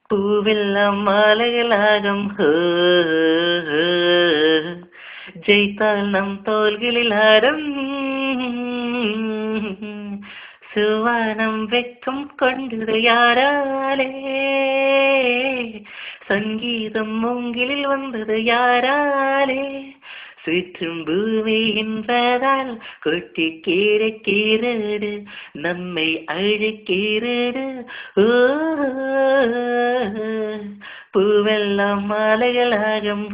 பூவெல்லாம் மாலைகளாகும் ஜெயித்தால் நம் தோள்களில் ஆரம் சுவானம் வெக்கம் கொண்டது யாராலே சங்கீதம் மூங்கிலில் வந்தது யாராலே சுற்றும் பூமி என்பதால் கொட்டி கீரடு நம்மை அழுக்கிறது ஓ பூவெல்லாம் மாலைகளாகும்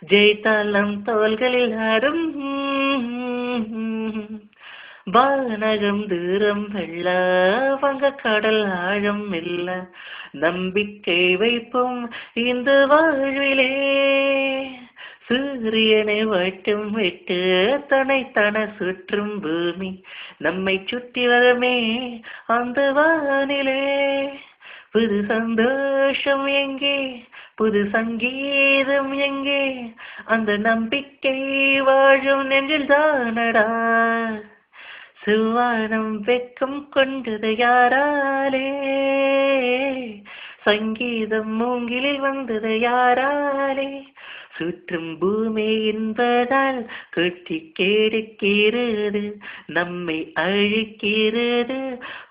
ஜெயித்தால் நம் தோள்களில் ஆடும் வானகம் தூரம் வெள்ள வங்க கடல் ஆழம் இல்ல நம்பிக்கை வைப்போம் இந்த வாழ்விலே சூரியனை வட்டம் விட்டு தன சுற்றும் பூமி நம்மை சுற்றி வரமே அந்த வானிலே புது சந்தோஷம் எங்கே புது சங்கீதம் எங்கே அந்த நம்பிக்கை வாழும் நெஞ்சில் தானடா சுவானம் வெக்கம் கொண்டது யாராலே சங்கீதம் மூங்கிலில் வந்தது யாராலே சுற்றும் பூமி என்பதால் கொட்டி கேடுக்கிறது நம்மை அழிக்கிறது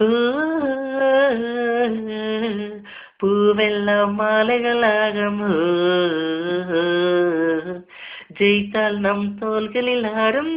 ஓ பூவெல்லாம் மாலைகளாகும் ஜெயித்தால் நம் தோள்களில் ஆடும்